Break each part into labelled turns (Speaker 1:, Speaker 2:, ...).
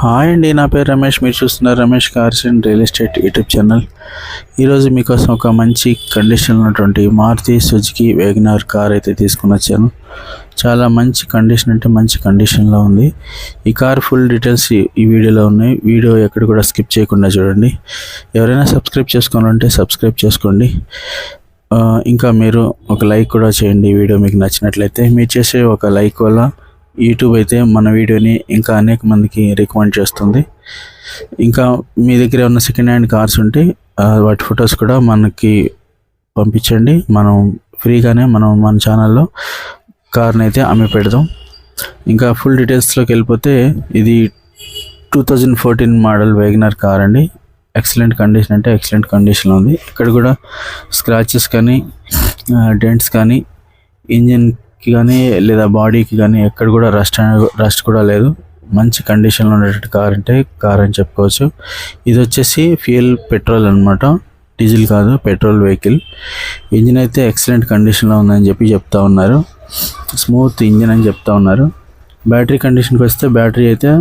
Speaker 1: Hi అండి, నా పేరు రమేష్. మీరు చూస్తున్నారు Ramesh cars and real estate YouTube channel. ఈరోజు మీకోసం ఒక మంచి కండిషన్ ఉన్నటువంటి మారుతి సుజుకి వేగనార్ కార్ అయితే తీసుకుని వచ్చాను. చాలా మంచి కండిషన్, అంటే మంచి కండిషన్లో ఉంది. ఈ కార్ ఫుల్ డీటెయిల్స్ ఈ వీడియోలో ఉన్నాయి. వీడియో ఎక్కడ కూడా స్కిప్ చేయకుండా చూడండి. ఎవరైనా సబ్స్క్రైబ్ చేసుకోవాలంటే సబ్స్క్రైబ్ చేసుకోండి. ఇంకా మీరు ఒక లైక్ కూడా చేయండి. ఈ వీడియో మీకు నచ్చినట్లయితే. మీరు చేసే ఒక లైక్ వల్ల యూట్యూబ్ అయితే మన వీడియోని ఇంకా అనేక మందికి రికమెండ్ చేస్తుంది. ఇంకా మీ దగ్గర ఉన్న సెకండ్ హ్యాండ్ కార్స్ ఉంటే వాటి ఫొటోస్ కూడా మనకి పంపించండి. మనం ఫ్రీగానే మన ఛానల్లో కార్ని అయితే అమ్మి పెడదాం. ఇంకా ఫుల్ డీటెయిల్స్లోకి వెళ్ళిపోతే, ఇది 2014 మోడల్ వేగనార్ కార్ అండి. ఎక్సలెంట్ కండిషన్, అంటే ఎక్సలెంట్ కండిషన్లో ఉంది. ఇక్కడ కూడా స్క్రాచెస్ కానీ డెంట్స్ కానీ ఇంజిన్కి కానీ లేదా బాడీకి కానీ ఎక్కడ కూడా రస్ట్ కూడా లేదు. మంచి కండిషన్లో ఉండేటువంటి కార్ అని చెప్పుకోవచ్చు. ఇది వచ్చేసి ఫ్యూయల్ పెట్రోల్ అనమాట, డీజిల్ కాదు, పెట్రోల్ వెహికల్. ఇంజిన్ అయితే ఎక్సలెంట్ కండిషన్లో ఉందని చెప్తా ఉన్నారు. స్మూత్ ఇంజిన్ అని చెప్తా ఉన్నారు. బ్యాటరీ కండిషన్కి వస్తే, బ్యాటరీ అయితే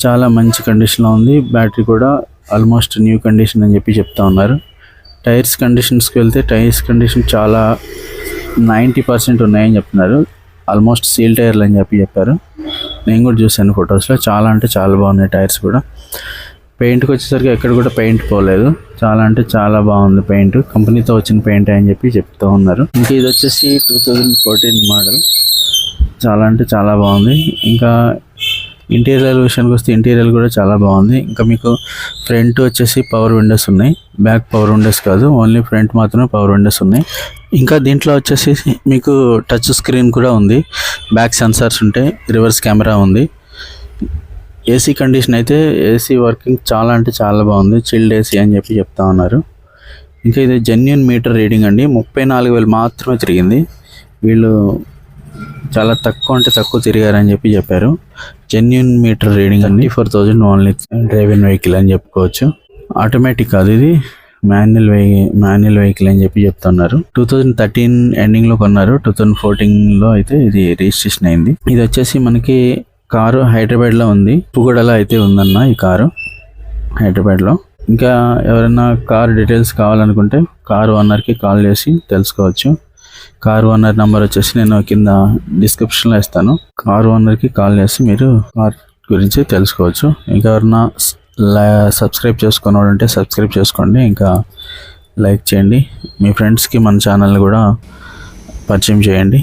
Speaker 1: చాలా మంచి కండిషన్లో ఉంది. బ్యాటరీ కూడా ఆల్మోస్ట్ న్యూ కండిషన్ అని చెప్తా ఉన్నారు. టైర్స్ కండిషన్స్కి వెళ్తే, టైర్స్ కండిషన్ చాలా 90% ఉన్నాయని చెప్తున్నారు. ఆల్మోస్ట్ సీల్ టైర్లు అని చెప్పారు. నేను కూడా చూశాను ఫొటోస్లో. చాలా అంటే చాలా బాగున్నాయి టైర్స్ కూడా. పెయింట్కి వచ్చేసరికి ఎక్కడ కూడా పెయింట్ పోలేదు. చాలా అంటే చాలా బాగుంది పెయింట్. కంపెనీతో వచ్చిన పెయింట్ అని చెప్తూ ఉన్నారు. ఇంకా ఇది వచ్చేసి 2014 మోడల్. చాలా అంటే చాలా బాగుంది. ఇంకా ఇంటీరియర్ విషయానికి వస్తే, ఇంటీరియర్ కూడా చాలా బాగుంది. ఇంకా మీకు ఫ్రంట్ వచ్చేసి పవర్ విండోస్ ఉన్నాయి. బ్యాక్ పవర్ విండోస్ కాదు, ఓన్లీ ఫ్రంట్ మాత్రమే పవర్ విండోస్ ఉన్నాయి. ఇంకా దీంట్లో వచ్చేసి మీకు టచ్ స్క్రీన్ కూడా ఉంది. బ్యాక్ సెన్సార్స్ ఉంటాయి, రివర్స్ కెమెరా ఉంది. ఏసీ కండిషన్ అయితే, ఏసీ వర్కింగ్ చాలా అంటే చాలా బాగుంది. చిల్డ్ ఏసీ అని చెప్తా ఉన్నారు. ఇంకా ఇది జెన్యూన్ మీటర్ రీడింగ్ అండి. 34,000 మాత్రమే తిరిగింది. వీళ్ళు చాలా తక్కువ తిరిగారని చెప్పారు. జెన్యూన్ మీటర్ రీడింగ్ అండి. 34,000 ఓన్లీ డ్రైవింగ్ వెహికల్ అని చెప్పుకోవచ్చు. ఆటోమేటిక్ కాదు, ఇది మాన్యువల్ వెహికల్ అని చెప్తున్నారు. 2013 ఎండింగ్లో కొన్నారు. 2014లో అయితే ఇది రిజిస్ట్రేషన్ అయింది. ఇది వచ్చేసి మనకి కారు హైదరాబాద్లో ఉంది. పుగడలో అయితే ఉందన్న ఈ కారు, హైదరాబాద్లో. ఇంకా ఎవరైనా కార్ డీటెయిల్స్ కావాలనుకుంటే కారు ఓనర్కి కాల్ చేసి తెలుసుకోవచ్చు. కారు ఓనర్ నెంబర్ వచ్చేసి నేను కింద డిస్క్రిప్షన్లో ఇస్తాను. కారు ఓనర్కి కాల్ చేసి మీరు కార్ గురించి తెలుసుకోవచ్చు. ఇంకా ఎవరైనా సబ్స్క్రైబ్ చేసుకోవాలంటే సబ్స్క్రైబ్ చేసుకోండి. ఇంకా లైక్ చేయండి. మీ ఫ్రెండ్స్కి మన ఛానల్ కూడా పరిచయం చేయండి.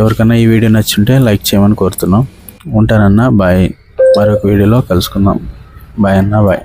Speaker 1: ఎవరికైనా ఈ వీడియో నచ్చుంటే లైక్ చేయమని కోరుతున్నాం. ఉంటానన్నా, బాయ్. మరొక వీడియోలో కలుసుకుందాం. బాయ్ అన్న, బాయ్.